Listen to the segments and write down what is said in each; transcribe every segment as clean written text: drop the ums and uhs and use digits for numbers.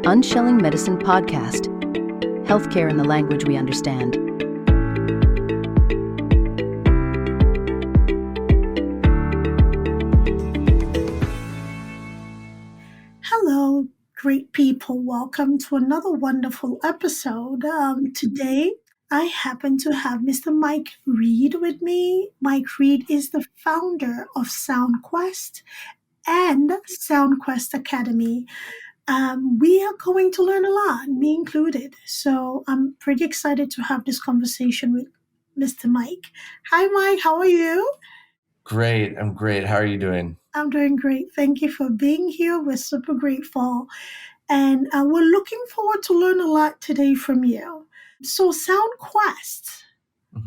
Unshelling Medicine Podcast. Healthcare in the language we understand. Hello, great people. Welcome to another wonderful episode. Today, I happen to have Mr. Mike Reed with me. Mike Reed is the founder of SoundQuest and SoundQuest Academy. We are going to learn a lot, me included. So I'm pretty excited to have this conversation with Mr. Mike. Hi, Mike. How are you? Great. I'm great. How are you doing? I'm doing great. Thank you for being here. We're super grateful. And we're looking forward to learn a lot today from you. So SoundQuest,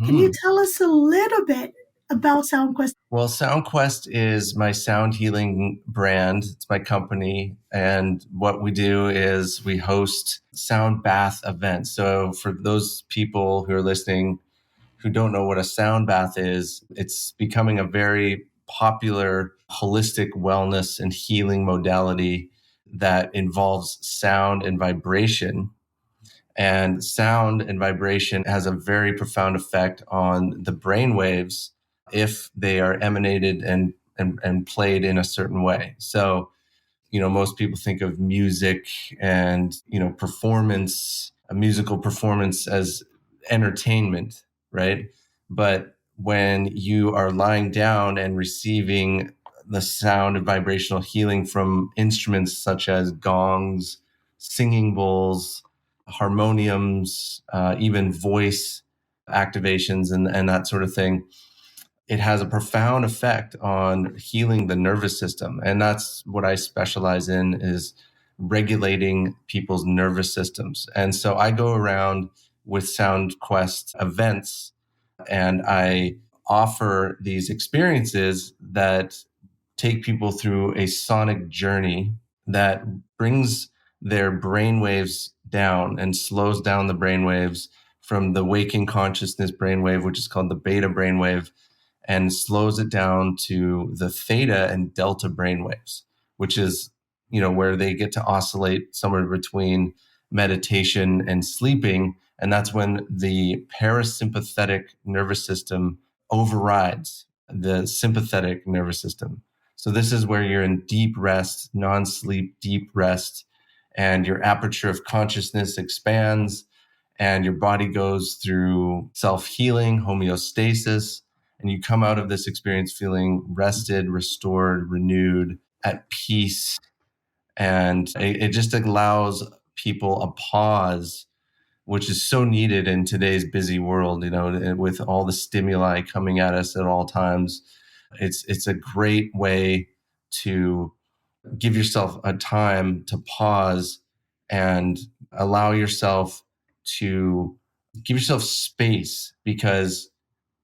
can you tell us a little bit about SoundQuest? Well, SoundQuest is my sound healing brand. It's my company. And what we do is we host sound bath events. So for those people who are listening who don't know what a sound bath is, it's becoming a very popular holistic wellness and healing modality that involves sound and vibration. And sound and vibration has a very profound effect on the brain waves if they are emanated and played in a certain way. So, most people think of music and, performance, a musical performance as entertainment, right? But when you are lying down and receiving the sound and vibrational healing from instruments such as gongs, singing bowls, harmoniums, even voice activations and that sort of thing, it has a profound effect on healing the nervous system. And that's what I specialize in, is regulating people's nervous systems. And so I go around with SoundQuest events and I offer these experiences that take people through a sonic journey that brings their brainwaves down and slows down the brainwaves from the waking consciousness brainwave, which is called the beta brainwave, and slows it down to the theta and delta brainwaves, which is, where they get to oscillate somewhere between meditation and sleeping. And that's when the parasympathetic nervous system overrides the sympathetic nervous system. So this is where you're in deep rest, non-sleep, deep rest, and your aperture of consciousness expands and your body goes through self-healing, homeostasis, and you come out of this experience feeling rested, restored, renewed, at peace. And it just allows people a pause, which is so needed in today's busy world, with all the stimuli coming at us at all times. It's a great way to give yourself a time to pause and allow yourself to give yourself space, because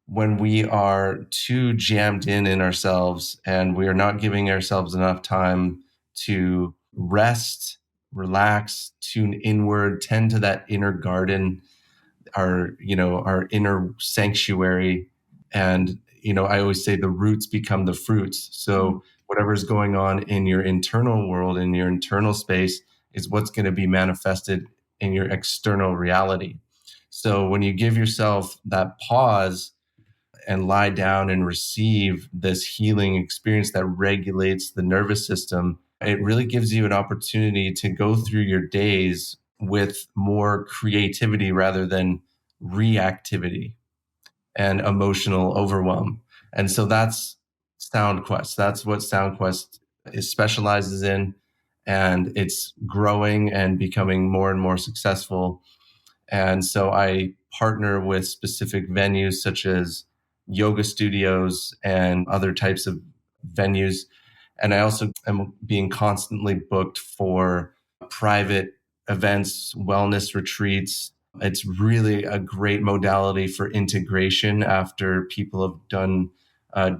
when we are too jammed in ourselves and we are not giving ourselves enough time to rest, relax, tune inward, tend to that inner garden, our inner sanctuary. And, I always say the roots become the fruits. So whatever's going on in your internal world, in your internal space, is what's going to be manifested in your external reality. So when you give yourself that pause and lie down and receive this healing experience that regulates the nervous system, it really gives you an opportunity to go through your days with more creativity rather than reactivity and emotional overwhelm. And so that's SoundQuest. That's what SoundQuest specializes in. And it's growing and becoming more and more successful. And so I partner with specific venues such as yoga studios and other types of venues. And I also am being constantly booked for private events, wellness retreats. It's really a great modality for integration after people have done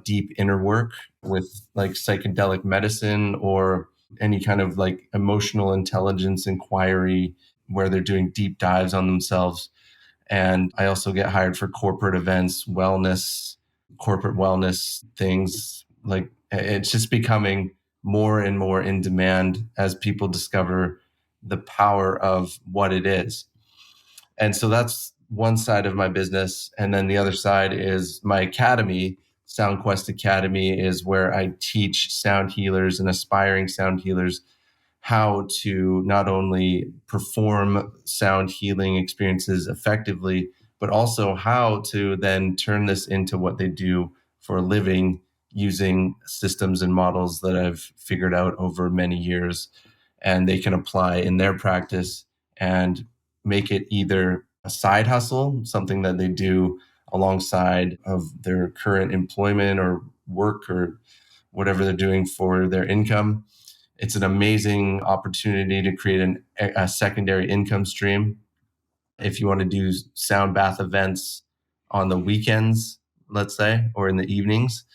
deep inner work with like psychedelic medicine or any kind of like emotional intelligence inquiry where they're doing deep dives on themselves. And I also get hired for corporate events, corporate wellness things. Like, it's just becoming more and more in demand as people discover the power of what it is. And so that's one side of my business. And then the other side is my academy. SoundQuest Academy is where I teach sound healers and aspiring sound healers how to not only perform sound healing experiences effectively, but also how to then turn this into what they do for a living using systems and models that I've figured out over many years. And they can apply in their practice and make it either a side hustle, something that they do alongside of their current employment or work or whatever they're doing for their income. It's an amazing opportunity to create a secondary income stream. If you want to do sound bath events on the weekends, let's say, or in the evenings,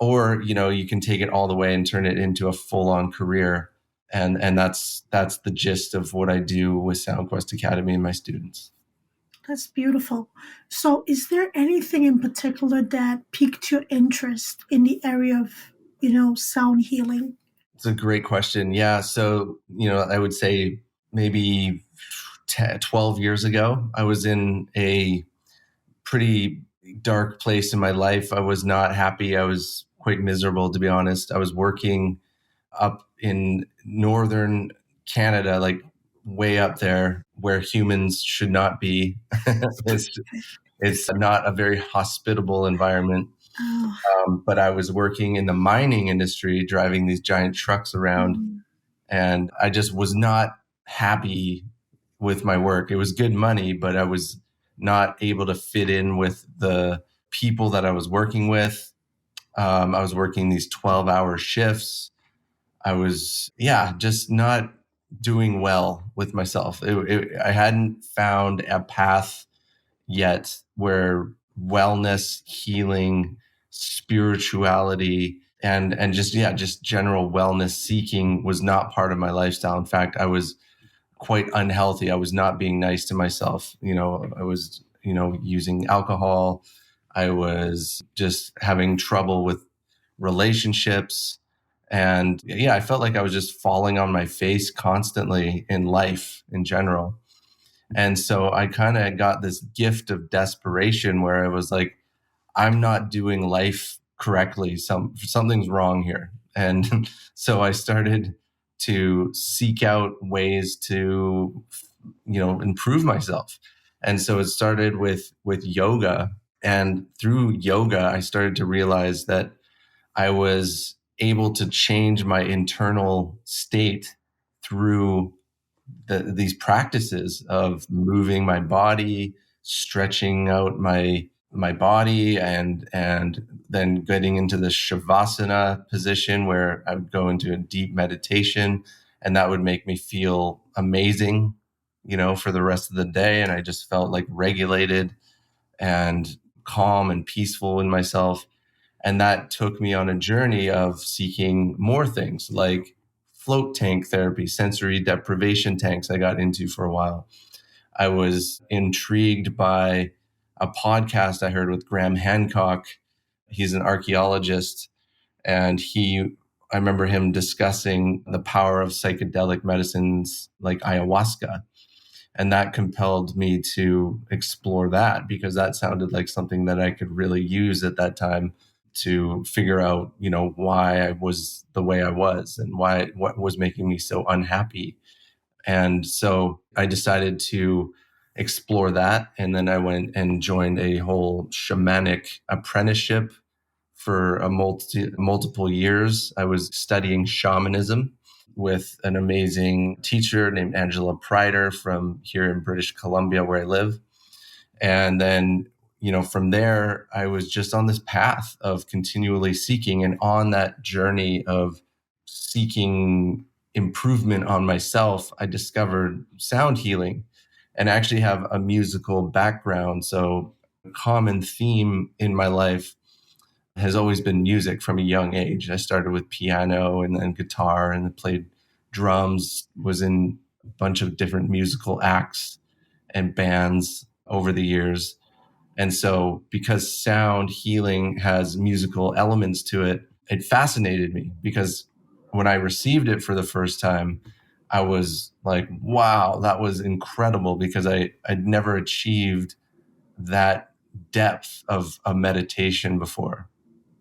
or you can take it all the way and turn it into a full-on career. And that's the gist of what I do with SoundQuest Academy and my students. That's beautiful. So is there anything in particular that piqued your interest in the area of, sound healing? It's a great question. Yeah. So, I would say maybe 12 years ago, I was in a pretty dark place in my life. I was not happy. I was quite miserable, to be honest. I was working up in northern Canada, like way up there where humans should not be. it's not a very hospitable environment. Oh, But I was working in the mining industry, driving these giant trucks around, and I just was not happy with my work. It was good money, but I was not able to fit in with the people that I was working with. I was working these 12-hour shifts. I was, just not doing well with myself. I hadn't found a path yet where wellness, healing, spirituality, and just general wellness seeking was not part of my lifestyle. In fact, I was quite unhealthy. I was not being nice to myself. I was, using alcohol. I was just having trouble with relationships. And I felt like I was just falling on my face constantly in life in general. And so I kind of got this gift of desperation where I was like, I'm not doing life correctly. Something's wrong here. And so I started to seek out ways to, improve myself. And so it started with yoga. And through yoga, I started to realize that I was able to change my internal state through these practices of moving my body, stretching out my body, and then getting into the shavasana position where I would go into a deep meditation, and that would make me feel amazing, for the rest of the day. And I just felt like regulated and calm and peaceful in myself. And that took me on a journey of seeking more things like float tank therapy, sensory deprivation tanks I got into for a while. I was intrigued by a podcast I heard with Graham Hancock. He's an archaeologist, and I remember him discussing the power of psychedelic medicines like ayahuasca. And that compelled me to explore that because that sounded like something that I could really use at that time to figure out, why I was the way I was and what was making me so unhappy. And so I decided to explore that. And then I went and joined a whole shamanic apprenticeship for multiple years. I was studying shamanism with an amazing teacher named Angela Pryder from here in British Columbia, where I live. And then, from there, I was just on this path of continually seeking, and on that journey of seeking improvement on myself, I discovered sound healing and I actually have a musical background. So a common theme in my life has always been music from a young age. I started with piano and then guitar and then played drums, was in a bunch of different musical acts and bands over the years. And so because sound healing has musical elements to it, it fascinated me because when I received it for the first time, I was like, wow, that was incredible, because I'd never achieved that depth of a meditation before,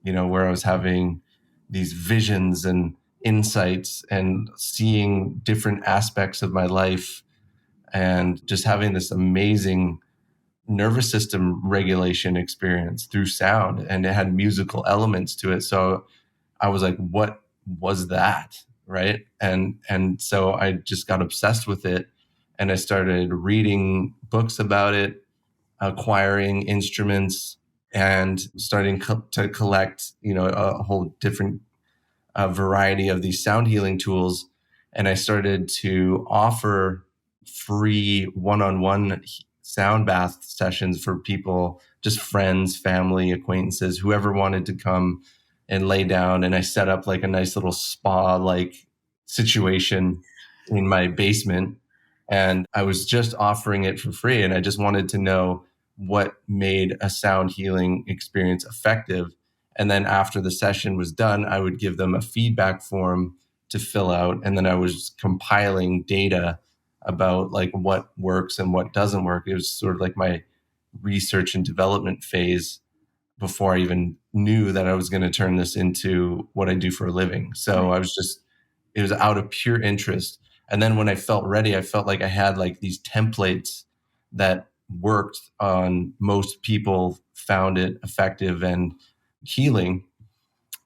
where I was having these visions and insights and seeing different aspects of my life and just having this amazing nervous system regulation experience through sound. And it had musical elements to it. So I was like, what was that? Right. And so I just got obsessed with it, and I started reading books about it, acquiring instruments, and starting to collect, a whole different variety of these sound healing tools. And I started to offer free one-on-one sound bath sessions for people, just friends, family, acquaintances, whoever wanted to come and lay down. And I set up like a nice little spa like situation in my basement. And I was just offering it for free. And I just wanted to know what made a sound healing experience effective. And then after the session was done, I would give them a feedback form to fill out. And then I was compiling data about like what works and what doesn't work. It was sort of like my research and development phase before I even knew that I was going to turn this into what I do for a living. So it was out of pure interest. And then when I felt ready, I felt like I had like these templates that worked on most people, found it effective and healing.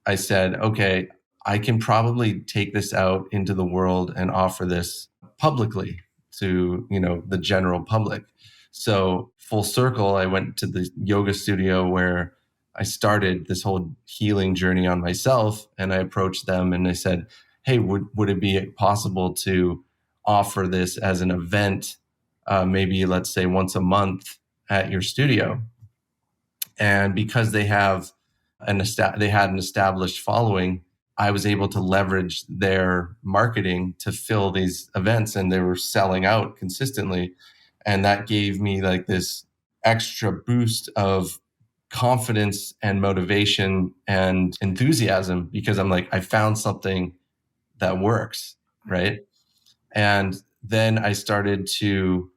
I said, okay, I can probably take this out into the world and offer this publicly to, the general public. So full circle, I went to the yoga studio where I started this whole healing journey on myself, and I approached them and I said, hey, would it be possible to offer this as an event, maybe let's say once a month at your studio? And because they had an established following, I was able to leverage their marketing to fill these events, and they were selling out consistently. And that gave me like this extra boost of confidence and motivation and enthusiasm, because I'm like, I found something that works, right? And then I started to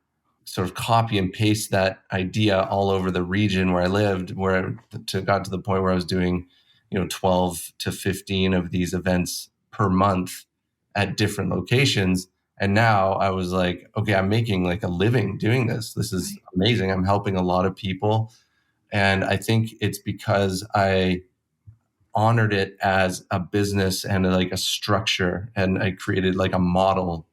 sort of copy and paste that idea all over the region where I lived, where I got to the point where I was doing, 12 to 15 of these events per month at different locations. And now I was like, okay, I'm making like a living doing this. This is amazing. I'm helping a lot of people. And I think it's because I honored it as a business and like a structure. And I created like a model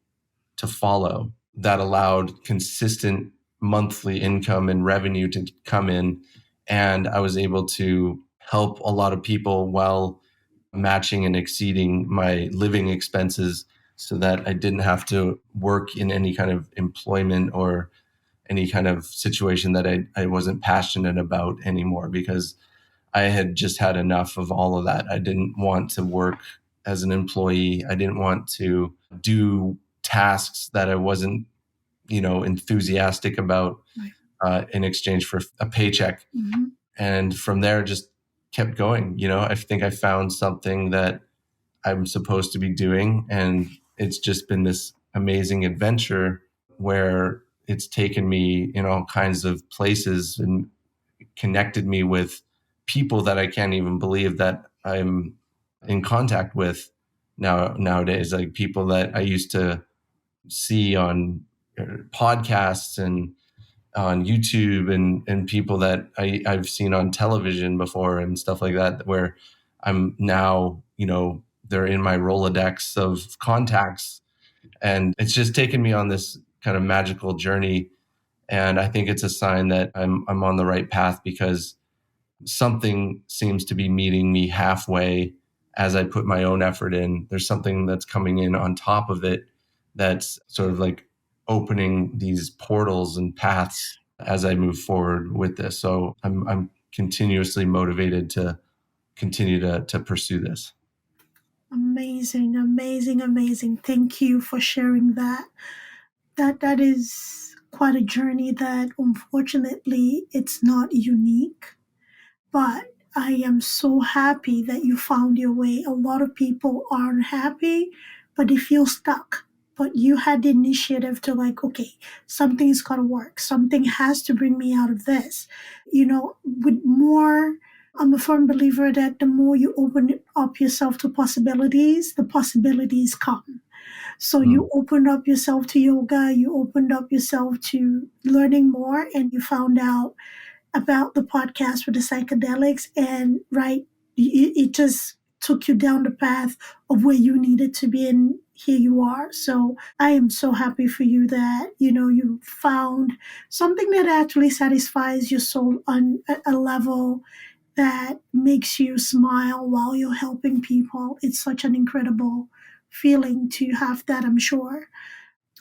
to follow that allowed consistent monthly income and revenue to come in. And I was able to help a lot of people while matching and exceeding my living expenses, so that I didn't have to work in any kind of employment or any kind of situation that I wasn't passionate about anymore, because I had just had enough of all of that. I didn't want to work as an employee. I didn't want to do tasks that I wasn't, enthusiastic about in exchange for a paycheck. Mm-hmm. And from there, just kept going. I think I found something that I'm supposed to be doing. And it's just been this amazing adventure where it's taken me in all kinds of places and connected me with people that I can't even believe that I'm in contact with nowadays, like people that I used to see on podcasts and on YouTube, and people that I've seen on television before and stuff like that, where I'm now, they're in my Rolodex of contacts. And it's just taken me on this kind of magical journey. And I think it's a sign that I'm on the right path, because something seems to be meeting me halfway as I put my own effort in. There's something that's coming in on top of it that's sort of like opening these portals and paths as I move forward with this. So I'm continuously motivated to continue to pursue this. Amazing, amazing, amazing. Thank you for sharing that. That is quite a journey that unfortunately it's not unique, but I am so happy that you found your way. A lot of people aren't happy, but they feel stuck. but you had the initiative to like, okay, something's got to work. Something has to bring me out of this. With more, I'm a firm believer that the more you open up yourself to possibilities, the possibilities come. So Mm. you opened up yourself to yoga, you opened up yourself to learning more, and you found out about the podcast with the psychedelics, and right, it just took you down the path of where you needed to be, and here you are. So I am so happy for you that you found something that actually satisfies your soul on a level that makes you smile while you're helping people. It's such an incredible feeling to have that, I'm sure.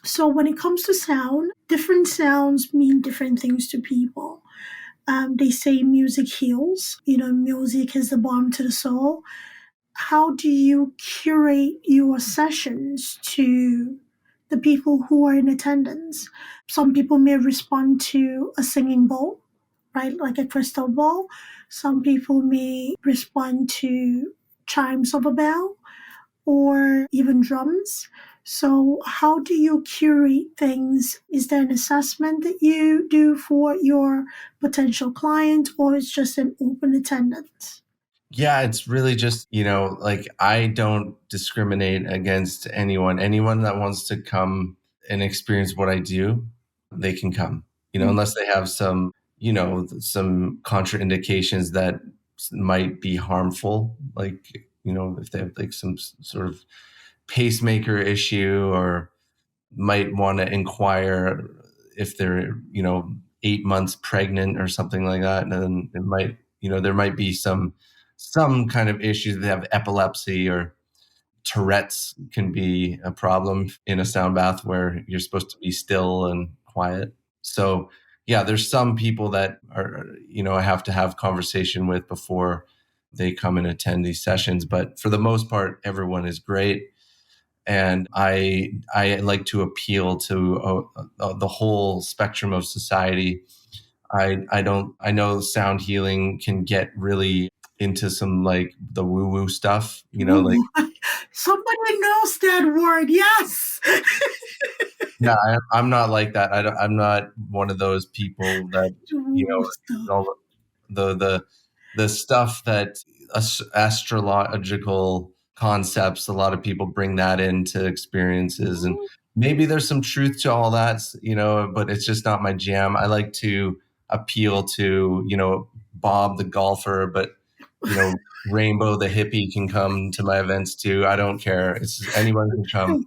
So when it comes to sound, different sounds mean different things to people. They say music heals. Music is the balm to the soul. How do you curate your sessions to the people who are in attendance? Some people may respond to a singing bowl, right, like a crystal ball. Some people may respond to chimes of a bell or even drums. So, how do you curate things? Is there an assessment that you do for your potential client, or it's just an open attendance? Yeah, it's really just, like I don't discriminate against anyone. Anyone that wants to come and experience what I do, they can come, Mm. unless they have some contraindications that might be harmful, like, if they have like some sort of pacemaker issue, or might want to inquire if they're 8 months pregnant or something like that, and then it might there might be some kind of issues. They have epilepsy, or Tourette's can be a problem in a sound bath where you're supposed to be still and quiet. So yeah, there's some people that are I have to have conversation with before they come and attend these sessions, but for the most part everyone is great. And I like to appeal to the whole spectrum of society. I know sound healing can get really into some like the woo woo stuff, like, Ooh, somebody knows that word. Yes. yeah, I'm not like that. I'm not one of those people that Ooh, stuff. all the stuff that astrological concepts. A lot of people bring that into experiences, and maybe there's some truth to all that, but it's just not my jam. I like to appeal to Bob the golfer, but Rainbow the hippie can come to my events too. I don't care. It's anyone can come.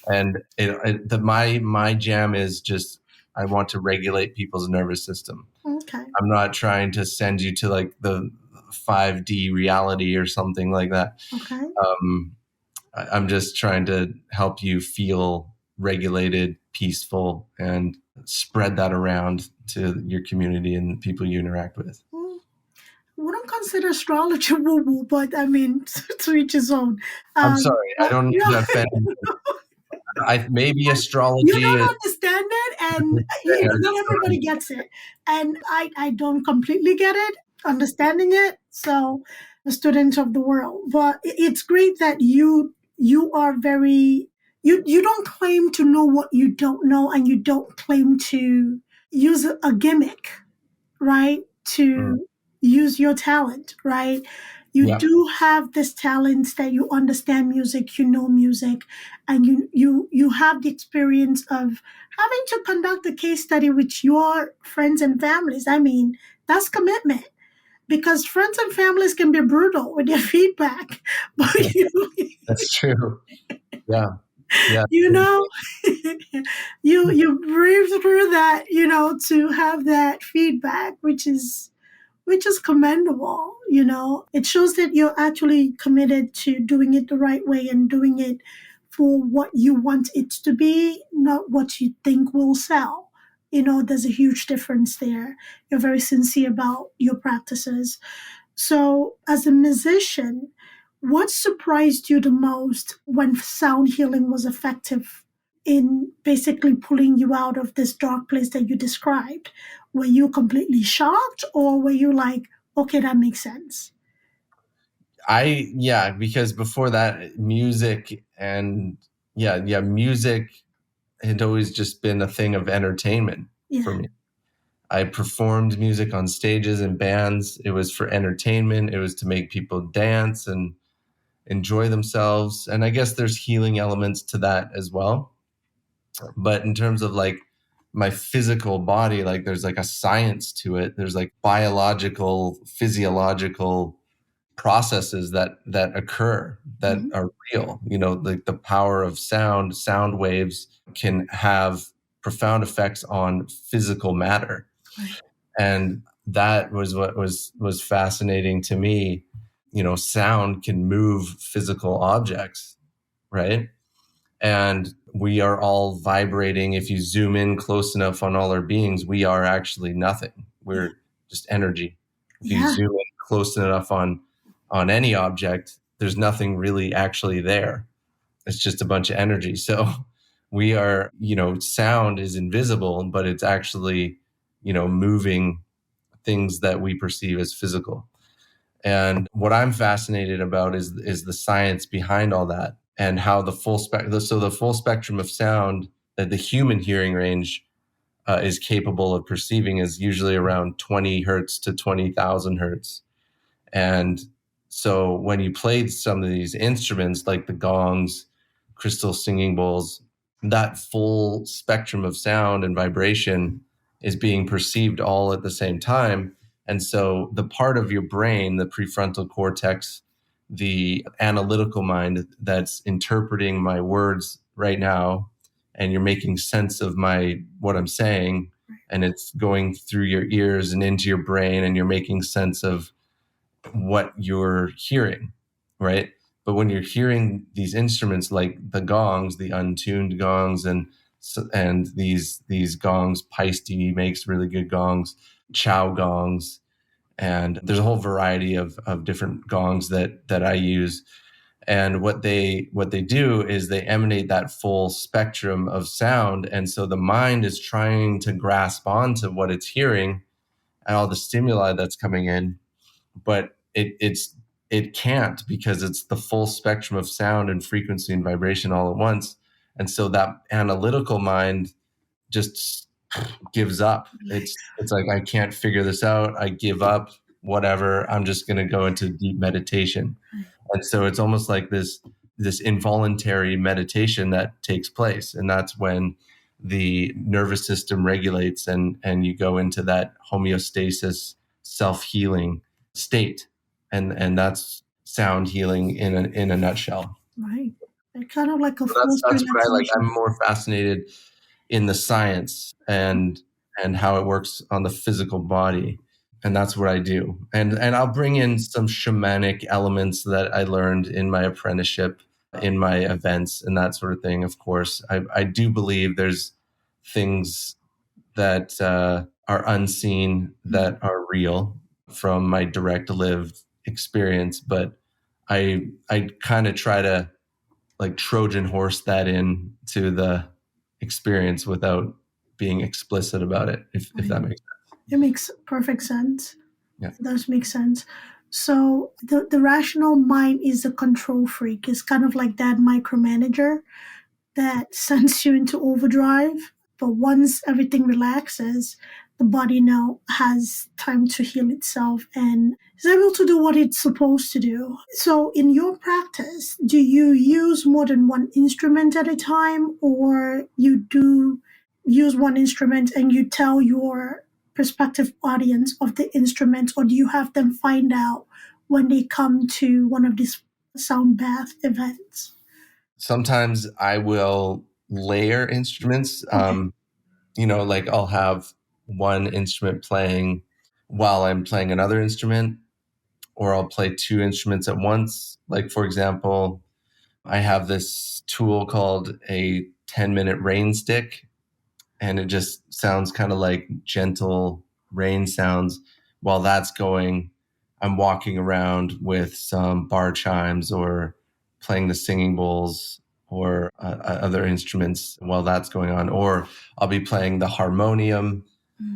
And my jam is just, I want to regulate people's nervous system. Okay. I'm not trying to send you to like the 5D reality or something like that. Okay. I'm just trying to help you feel regulated, peaceful, and spread that around to your community and people you interact with. Wouldn't consider astrology woo woo, but I mean, to each his own. I'm sorry, I But don't mean to offend you. Maybe you astrology is. don't understand it, and not everybody gets it, and I don't completely get it, understanding it. So, a student of the world, but it's great that you are very, you don't claim to know what you don't know, and you don't claim to use a gimmick, right? Mm, To use your talent, right? You yeah. do have this talent that you understand music, you know music, and you have the experience of having to conduct a case study with your friends and families. I mean, that's commitment, because friends and families can be brutal with their feedback, but That's true. Yeah. Yeah. you know you breathe through that, to have that feedback, which is commendable. It shows that you're actually committed to doing it the right way and doing it for what you want it to be, not what you think will sell. There's a huge difference there. You're very sincere about your practices. So, as a musician, what surprised you the most when sound healing was effective in basically pulling you out of this dark place that you described? Were you completely shocked, or were you like, okay, that makes sense? Yeah, because before that, music and music had always just been a thing of entertainment for Yeah. me. I performed music on stages and bands. It was for entertainment. It was to make people dance and enjoy themselves. And I guess there's healing elements to that as well. But in terms of like my physical body, like there's like a science to it. There's like biological, physiological processes that occur that Mhm. are real. Like the power of sound waves can have profound effects on physical matter. Right. And that was what was fascinating to me. Sound can move physical objects, right? And we are all vibrating. If you zoom in close enough on all our beings, we are actually nothing. Yeah. We're just energy. If you Yeah. zoom in close enough on any object, there's nothing really actually there. It's just a bunch of energy. So we are, sound is invisible, but it's actually, moving things that we perceive as physical. And what I'm fascinated about is the science behind all that, and how the full spectrum of sound that the human hearing range is capable of perceiving is usually around 20 hertz to 20,000 hertz. And so when you played some of these instruments like the gongs, crystal singing bowls, that full spectrum of sound and vibration is being perceived all at the same time. And so the part of your brain, the prefrontal cortex, the analytical mind that's interpreting my words right now, and you're making sense of what I'm saying, and it's going through your ears and into your brain, and you're making sense of what you're hearing, right? But when you're hearing these instruments like the gongs, the untuned gongs, and these gongs, Paiste makes really good gongs, Chow gongs, and there's a whole variety of different gongs that I use. And what they do is they emanate that full spectrum of sound, and so the mind is trying to grasp onto what it's hearing and all the stimuli that's coming in, but it can't, because it's the full spectrum of sound and frequency and vibration all at once. And so that analytical mind just gives up. It's like, I can't figure this out. I give up, whatever. I'm just going to go into deep meditation. And so it's almost like this involuntary meditation that takes place. And that's when the nervous system regulates, and you go into that homeostasis, self-healing state. And that's sound healing in a nutshell. Right. And kind of like a So that's forced what I like. I'm relaxation. more fascinated in the science and how it works on the physical body. And that's what I do. And I'll bring in some shamanic elements that I learned in my apprenticeship, in my events, and that sort of thing. Of course, I do believe there's things that are unseen that are real from my direct lived experience, but I kind of try to like Trojan horse that in to the experience without being explicit about it, if that makes sense. It makes perfect sense. Yeah. It does make sense. So the rational mind is a control freak. It's kind of like that micromanager that sends you into overdrive. But once everything relaxes, the body now has time to heal itself and is able to do what it's supposed to do. So, in your practice, do you use more than one instrument at a time, or you do use one instrument and you tell your prospective audience of the instruments, or do you have them find out when they come to one of these sound bath events? Sometimes I will layer instruments. Okay. Like I'll have one instrument playing while I'm playing another instrument, or I'll play two instruments at once. Like, for example, I have this tool called a 10-minute rain stick, and it just sounds kind of like gentle rain sounds. While that's going, I'm walking around with some bar chimes or playing the singing bowls or other instruments while that's going on. Or I'll be playing the harmonium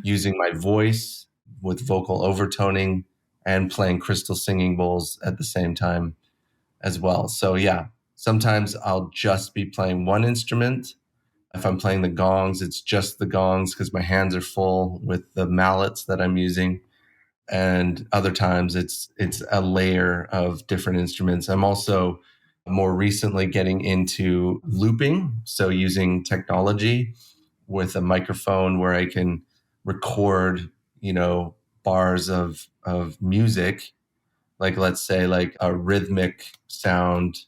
using my voice with vocal overtoning and playing crystal singing bowls at the same time as well. So yeah, Sometimes I'll just be playing one instrument. If I'm playing the gongs, it's just the gongs because my hands are full with the mallets that I'm using. And other times it's a layer of different instruments. I'm also more recently getting into looping, so using technology with a microphone where I can record, bars of music, like let's say like a rhythmic sound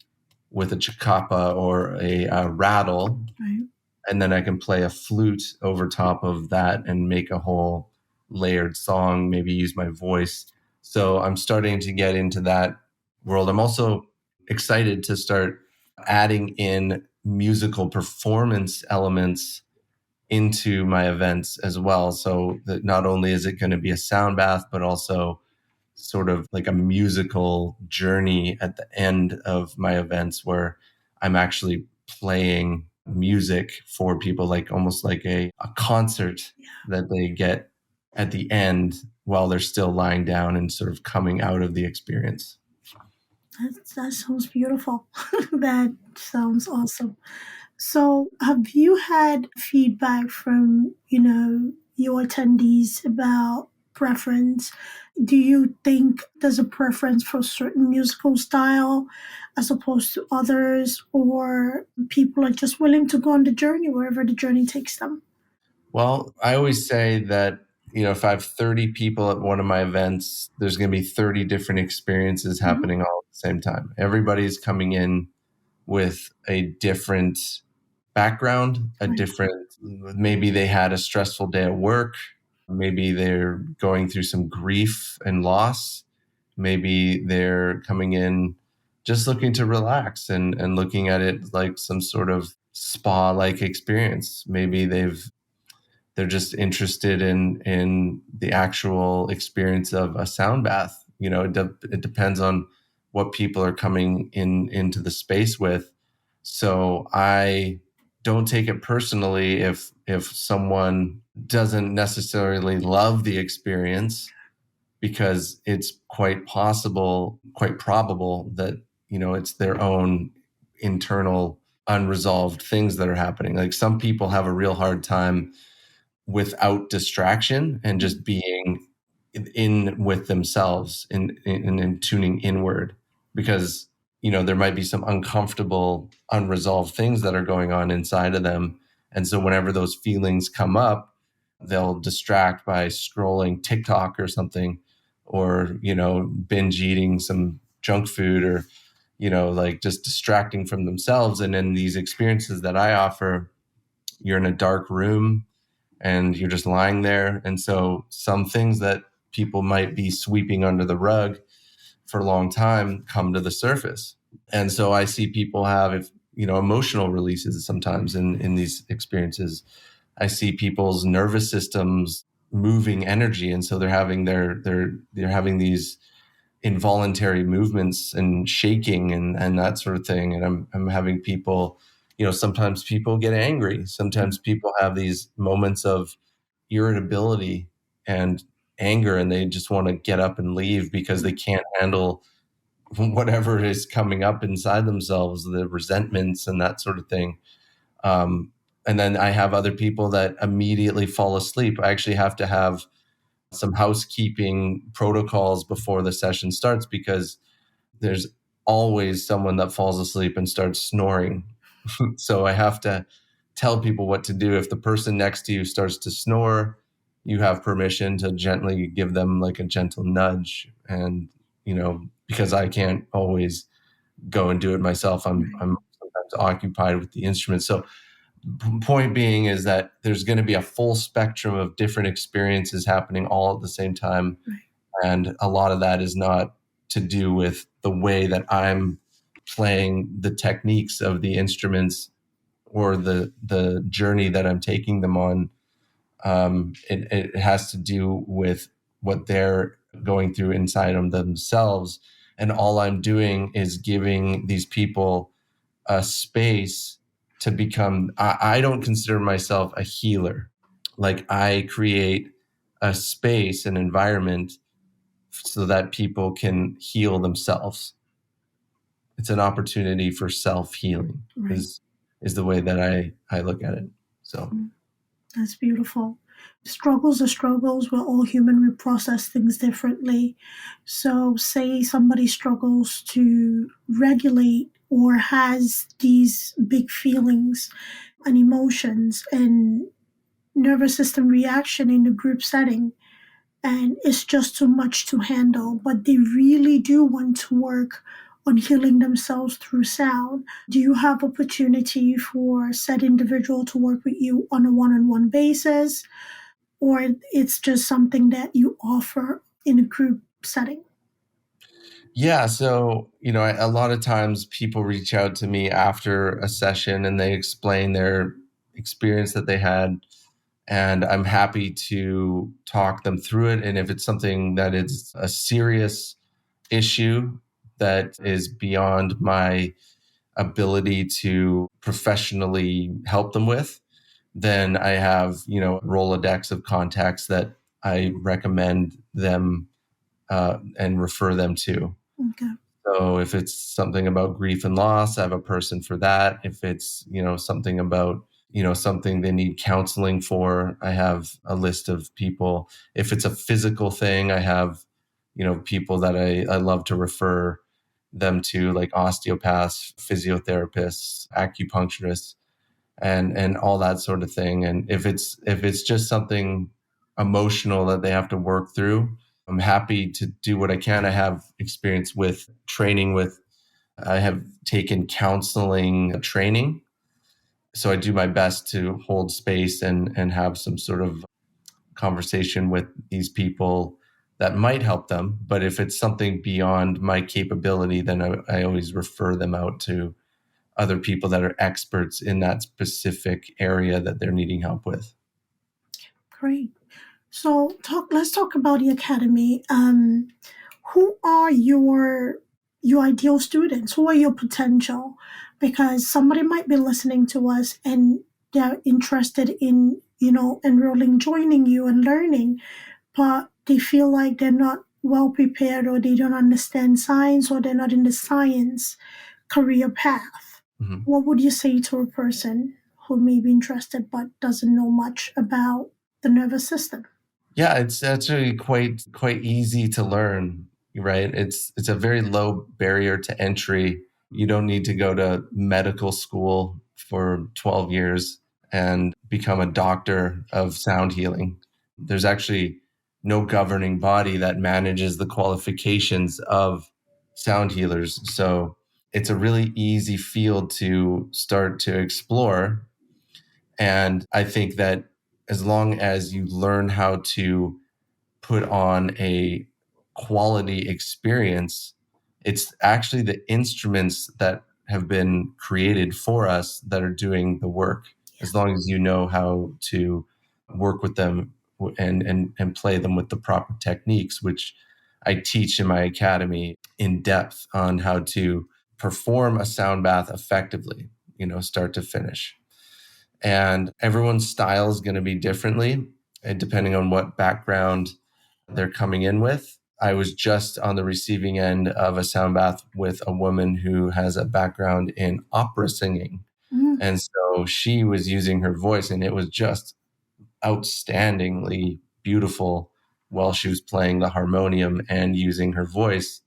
with a chicapa or a rattle, Right. and then I can play a flute over top of that and make a whole layered song, maybe use my voice. So I'm starting to get into that world. I'm also excited to start adding in musical performance elements into my events as well. So that not only is it going to be a sound bath, but also sort of like a musical journey at the end of my events where I'm actually playing music for people, like almost like a concert that they get at the end while they're still lying down and sort of coming out of the experience. That sounds beautiful. That sounds awesome. So, have you had feedback from, your attendees about preference? Do you think there's a preference for a certain musical style as opposed to others, or people are just willing to go on the journey wherever the journey takes them? Well, I always say that, if I have 30 people at one of my events, there's going to be 30 different experiences Mhm. happening all at the same time. Everybody's coming in with a different background, Right. maybe they had a stressful day at work. Maybe they're going through some grief and loss. Maybe they're coming in just looking to relax and looking at it like some sort of spa like experience. Maybe they're just interested in the actual experience of a sound bath. It depends on what people are coming into the space with. So I don't take it personally if someone doesn't necessarily love the experience, because it's quite probable that it's their own internal unresolved things that are happening. Like some people have a real hard time without distraction and just being in with themselves and tuning inward, because there might be some uncomfortable unresolved things that are going on inside of them, and so whenever those feelings come up, they'll distract by scrolling TikTok or something, or binge eating some junk food, or like just distracting from themselves. And in these experiences that I offer, you're in a dark room and you're just lying there. And so some things that people might be sweeping under the rug for a long time come to the surface. And so I see people have, emotional releases sometimes in these experiences. I see people's nervous systems moving energy. And so they're having they're having these involuntary movements and shaking and that sort of thing. And I'm having people, sometimes people get angry. Sometimes people have these moments of irritability and anger, and they just want to get up and leave because they can't handle whatever is coming up inside themselves, the resentments and that sort of thing. And then I have other people that immediately fall asleep. I actually have to have some housekeeping protocols before the session starts, because there's always someone that falls asleep and starts snoring. So I have to tell people what to do. If the person next to you starts to snore, you have permission to gently give them like a gentle nudge. And, because I can't always go and do it myself, I'm sometimes occupied with the instrument. So point being is that there's going to be a full spectrum of different experiences happening all at the same time. Right. And a lot of that is not to do with the way that I'm playing the techniques of the instruments or the journey that I'm taking them on. It has to do with what they're going through inside of themselves. And all I'm doing is giving these people a space to become. I don't consider myself a healer. Like I create a space, an environment so that people can heal themselves. it's an opportunity for self-healing Right. is the way that I look at it. So That's beautiful. Struggles are struggles. We're all human. We process things differently. So, say somebody struggles to regulate or has these big feelings and emotions and nervous system reaction in a group setting, and it's just too much to handle, but they really do want to work on healing themselves through sound. Do you have opportunity for said individual to work with you on a one-on-one basis, or it's just something that you offer in a group setting? yeah, so a lot of times people reach out to me after a session and they explain their experience that they had, and I'm happy to talk them through it. And if it's something that is a serious issue that is beyond my ability to professionally help them with, then I have, Rolodex of contacts that I recommend them and refer them to. Okay. So if it's something about grief and loss, I have a person for that. If it's, something about, something they need counseling for, I have a list of people. If it's a physical thing, I have, people that I love to refer them to, like osteopaths, physiotherapists, acupuncturists, and all that sort of thing. And if it's just something emotional that they have to work through, I'm happy to do what I can. I have experience with training with, I have taken counseling training. So I do my best to hold space and have some sort of conversation with these people that might help them. But if it's something beyond my capability, then I always refer them out to other people that are experts in that specific area that they're needing help with. Great. So let's talk about the academy. Who are your ideal students? Who are your potential? Because somebody might be listening to us and they're interested in, enrolling, joining you and learning, but they feel like they're not well prepared, or they don't understand science, or they're not in the science career path. Mhm. What would you say to a person who may be interested but doesn't know much about the nervous system? Yeah, it's actually quite easy to learn, right? It's a very low barrier to entry. You don't need to go to medical school for 12 years and become a doctor of sound healing. There's actually no governing body that manages the qualifications of sound healers. So it's a really easy field to start to explore. And I think that as long as you learn how to put on a quality experience, it's actually the instruments that have been created for us that are doing the work. As long as you know how to work with them and play them with the proper techniques, which I teach in my academy in depth on how to perform a sound bath effectively, start to finish. And everyone's style is going to be differently, and depending on what background they're coming in with. I was just on the receiving end of a sound bath with a woman who has a background in opera singing. Mm, And so she was using her voice, and it was just outstandingly beautiful while she was playing the harmonium and using her voice.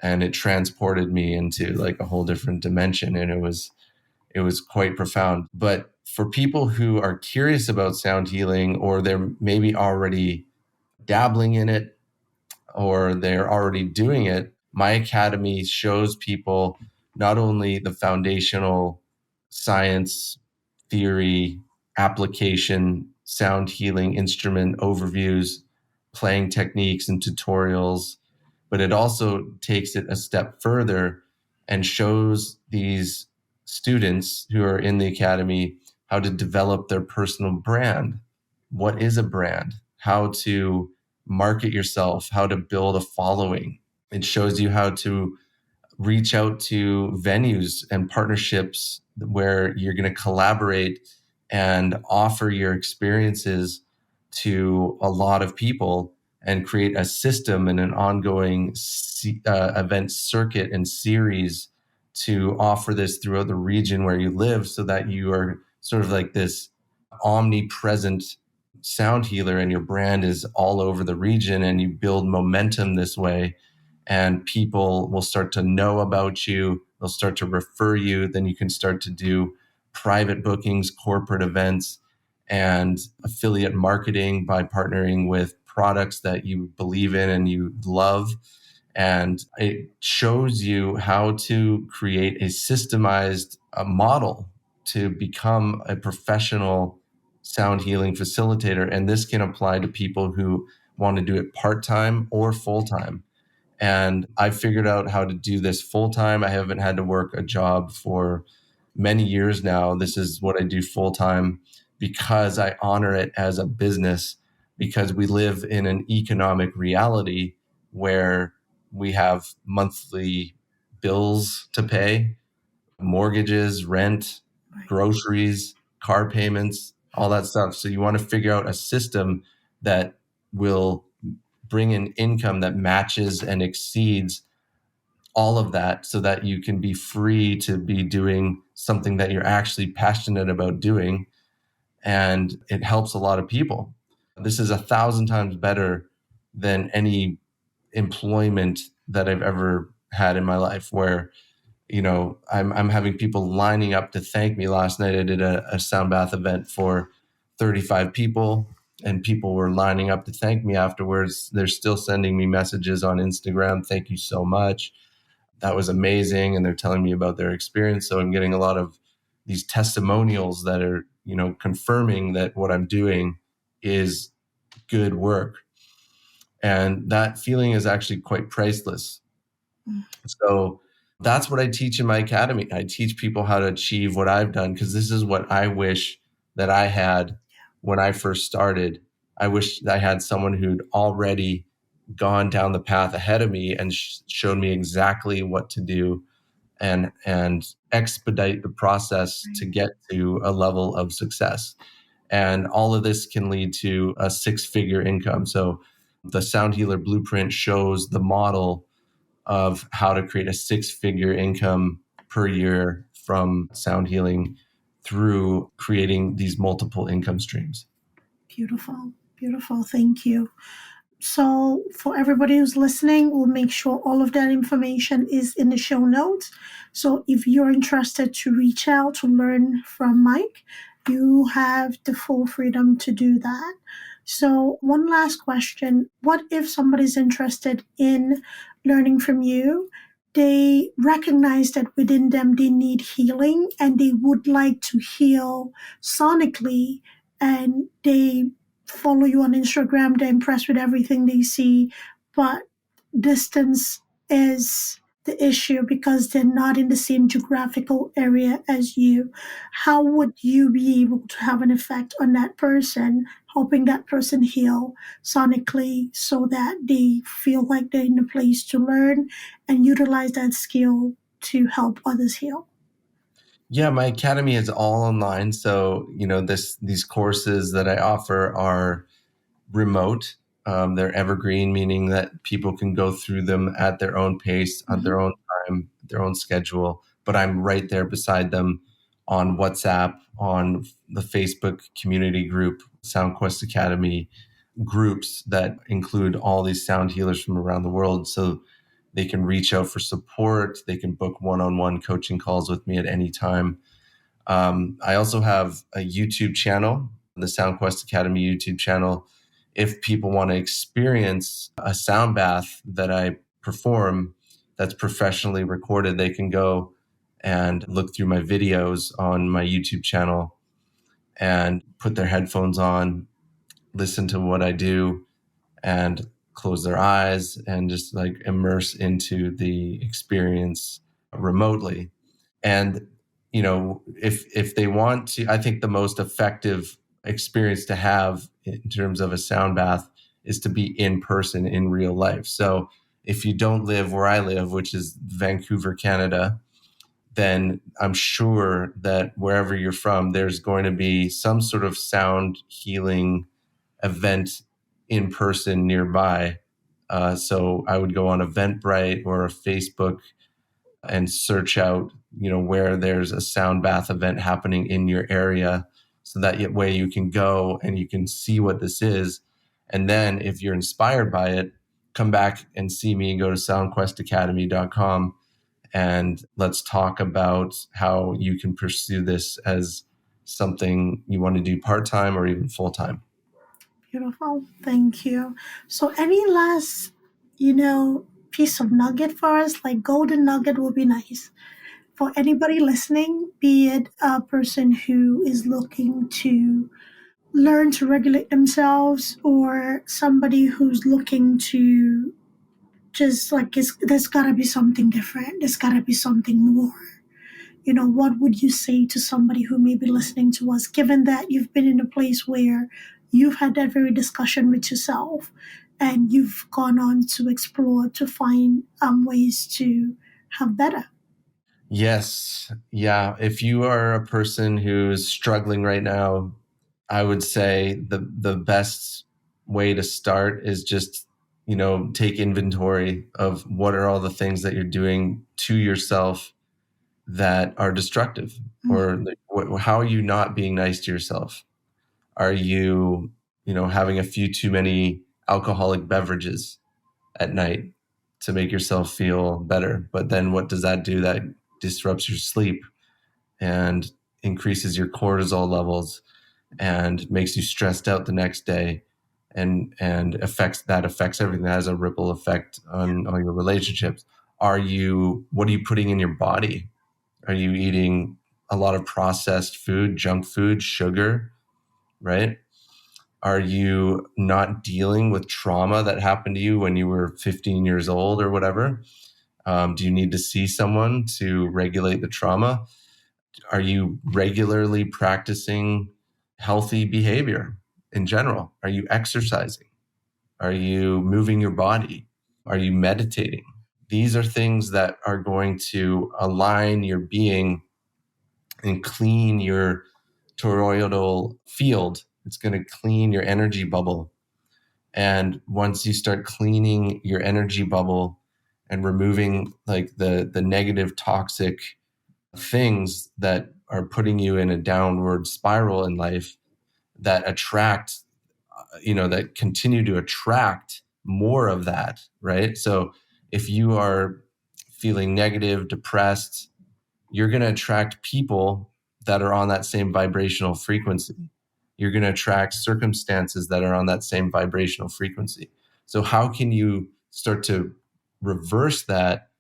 And it transported me into like a whole different dimension. And it was quite profound. But for people who are curious about sound healing, or they're maybe already dabbling in it, or they're already doing it, my academy shows people not only the foundational science, theory, application, sound healing, instrument overviews, playing techniques, and tutorials, but it also takes it a step further and shows these students who are in the academy how to develop their personal brand. What is a brand? How to market yourself, how to build a following. It shows you how to reach out to venues and partnerships where you're going to collaborate and offer your experiences to a lot of people and create a system and an ongoing event circuit and series to offer this throughout the region where you live so that you are sort of like this omnipresent sound healer and your brand is all over the region and you build momentum this way and people will start to know about you. They'll start to refer you. Then you can start to do private bookings, corporate events, and affiliate marketing by partnering with products that you believe in and you love. And it shows you how to create a systemized model to become a professional sound healing facilitator. And this can apply to people who want to do it part-time or full-time. And I figured out how to do this full-time. I haven't had to work a job for many years now. This is what I do full-time because I honor it as a business, because we live in an economic reality where we have monthly bills to pay, mortgages, rent, groceries, car payments, all that stuff. So you want to figure out a system that will bring in income that matches and exceeds all of that so that you can be free to be doing something that you're actually passionate about doing. And it helps a lot of people. This is 1,000 times better than any employment that I've ever had in my life where, I'm having people lining up to thank me. Last night I did a sound bath event for 35 people and people were lining up to thank me afterwards. They're still sending me messages on Instagram. Thank you so much. That was amazing. And they're telling me about their experience. So I'm getting a lot of these testimonials that are, confirming that what I'm doing is good work. And that feeling is actually quite priceless. So that's what I teach in my academy. I teach people how to achieve what I've done because this is what I wish that I had when I first started. I wish I had someone who'd already gone down the path ahead of me and showed me exactly what to do and expedite the process to get to a level of success. And all of this can lead to a 6-figure income. So the Sound Healer Blueprint shows the model of how to create a 6-figure income per year from sound healing through creating these multiple income streams. Beautiful. Beautiful. Thank you. So for everybody who's listening, we'll make sure all of that information is in the show notes. So if you're interested to reach out to learn from Mike, you have the full freedom to do that. So one last question. What if somebody's interested in learning from you? They recognize that within them they need healing and they would like to heal sonically, and they follow you on Instagram, they're impressed with everything they see, but distance is the issue because they're not in the same geographical area as you. How would you be able to have an effect on that person, helping that person heal sonically so that they feel like they're in a place to learn and utilize that skill to help others heal? Yeah, my academy is all online. So, these courses that I offer are remote. They're evergreen, meaning that people can go through them at their own pace, at their own time, their own schedule. But I'm right there beside them on WhatsApp, on the Facebook community group, SoundQuest Academy groups that include all these sound healers from around the world. So they can reach out for support. They can book one-on-one coaching calls with me at any time. I also have a YouTube channel, the SoundQuest Academy YouTube channel. If people want to experience a sound bath that I perform that's professionally recorded, they can go and look through my videos on my YouTube channel and put their headphones on, listen to what I do, and close their eyes and just like immerse into the experience remotely. And, if they want to, I think the most effective experience to have in terms of a sound bath is to be in person in real life. So if you don't live where I live, which is Vancouver, Canada, then I'm sure that wherever you're from, there's going to be some sort of sound healing event in person nearby. So I would go on Eventbrite or a Facebook and search out, where there's a sound bath event happening in your area, so that way you can go and you can see what this is. And then if you're inspired by it, come back and see me, go to soundquestacademy.com, and let's talk about how you can pursue this as something you want to do part-time or even full-time. Beautiful. Thank you. So any last, piece of nugget for us, like golden nugget would be nice. For anybody listening, be it a person who is looking to learn to regulate themselves or somebody who's looking to just like, there's got to be something different. There's got to be something more. What would you say to somebody who may be listening to us, given that you've been in a place where you've had that very discussion with yourself and you've gone on to explore to find ways to have better? Yes. Yeah. If you are a person who's struggling right now, I would say the best way to start is just, take inventory of what are all the things that you're doing to yourself that are destructive, or how are you not being nice to yourself? Are you, having a few too many alcoholic beverages at night to make yourself feel better? But then what does that do? That disrupts your sleep and increases your cortisol levels and makes you stressed out the next day, and affects everything. That has a ripple effect on all your relationships. What are you putting in your body? Are you eating a lot of processed food, junk food, sugar, right? Are you not dealing with trauma that happened to you when you were 15 years old or whatever? Do you need to see someone to regulate the trauma? Are you regularly practicing healthy behavior in general? Are you exercising? Are you moving your body? Are you meditating? These are things that are going to align your being and clean your toroidal field. It's going to clean your energy bubble. And once you start cleaning your energy bubble and removing like the negative toxic things that are putting you in a downward spiral in life, that that continue to attract more of that, right? So if you are feeling negative, depressed, you're going to attract people that are on that same vibrational frequency. You're going to attract circumstances that are on that same vibrational frequency. So how can you start to reverse that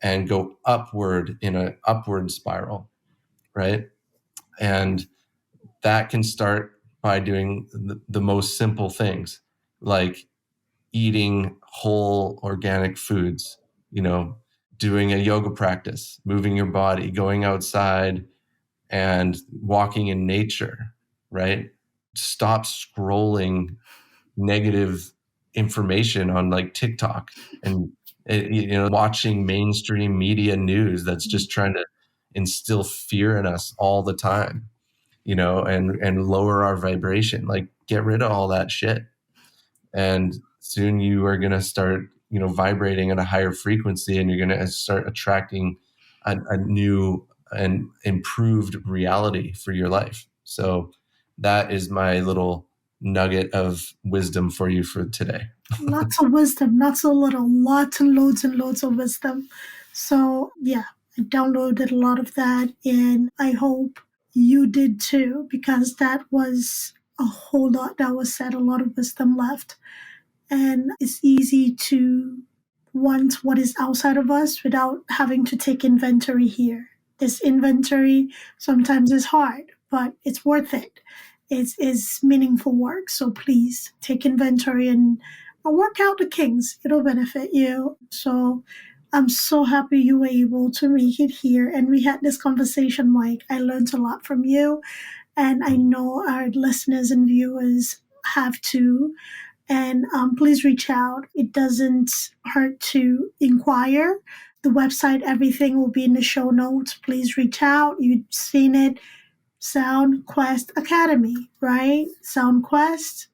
and go upward in an upward spiral, right? And that can start by doing the most simple things, like eating whole organic foods, doing a yoga practice, moving your body, going outside and walking in nature, right? Stop scrolling negative information on like TikTok and watching mainstream media news that's just trying to instill fear in us all the time, and lower our vibration. Like, get rid of all that shit, and soon you are going to start vibrating at a higher frequency, and you're going to start attracting a new and improved reality for your life. So that is my little nugget of wisdom for you for today. Lots of wisdom, not so little, lots and loads of wisdom. So, yeah, I downloaded a lot of that, and I hope you did too, because that was a whole lot that was said, a lot of wisdom left. And it's easy to want what is outside of us without having to take inventory here. This inventory sometimes is hard, but it's worth it. It's meaningful work. So please take inventory and work out the kinks. It'll benefit you. So I'm so happy you were able to make it here. And we had this conversation, Mike. I learned a lot from you. And I know our listeners and viewers have too. And please reach out. It doesn't hurt to inquire. The website, everything will be in the show notes. Please reach out. You've seen it. SoundQuest Academy, right? SoundQuest.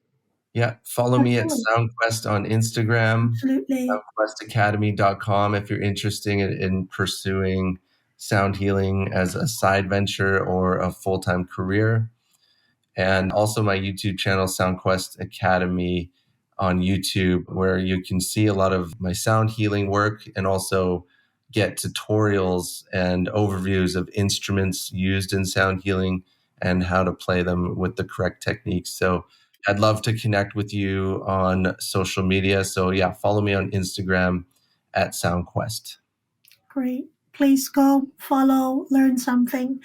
Yeah, follow me at Absolutely. SoundQuest on Instagram, Absolutely. SoundQuestAcademy.com if you're interested in pursuing sound healing as a side venture or a full-time career. And also my YouTube channel, SoundQuest Academy on YouTube, where you can see a lot of my sound healing work and also get tutorials and overviews of instruments used in sound healing and how to play them with the correct techniques. So I'd love to connect with you on social media. So yeah, follow me on Instagram at SoundQuest. Great. Please go follow, learn something.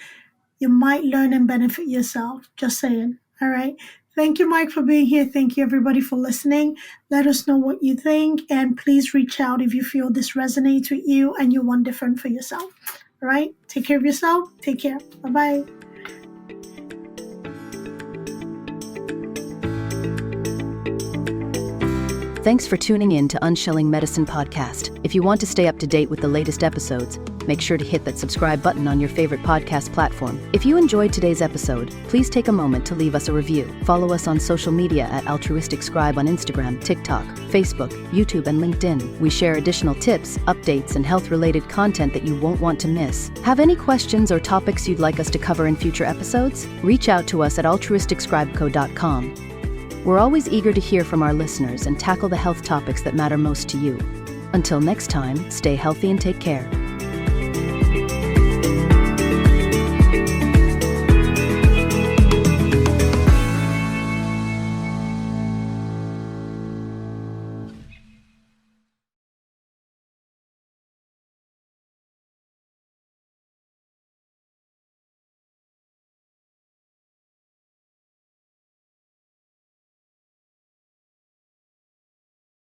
You might learn and benefit yourself. Just saying. All right. Thank you, Mike, for being here. Thank you, everybody, for listening. Let us know what you think. And please reach out if you feel this resonates with you and you want different for yourself. All right. Take care of yourself. Take care. Bye bye. Thanks for tuning in to Unshelling Medicine Podcast. If you want to stay up to date with the latest episodes, make sure to hit that subscribe button on your favorite podcast platform. If you enjoyed today's episode, please take a moment to leave us a review. Follow us on social media at Altruistic Scribe on Instagram, TikTok, Facebook, YouTube, and LinkedIn. We share additional tips, updates, and health-related content that you won't want to miss. Have any questions or topics you'd like us to cover in future episodes? Reach out to us at altruisticscribeco.com. We're always eager to hear from our listeners and tackle the health topics that matter most to you. Until next time, stay healthy and take care.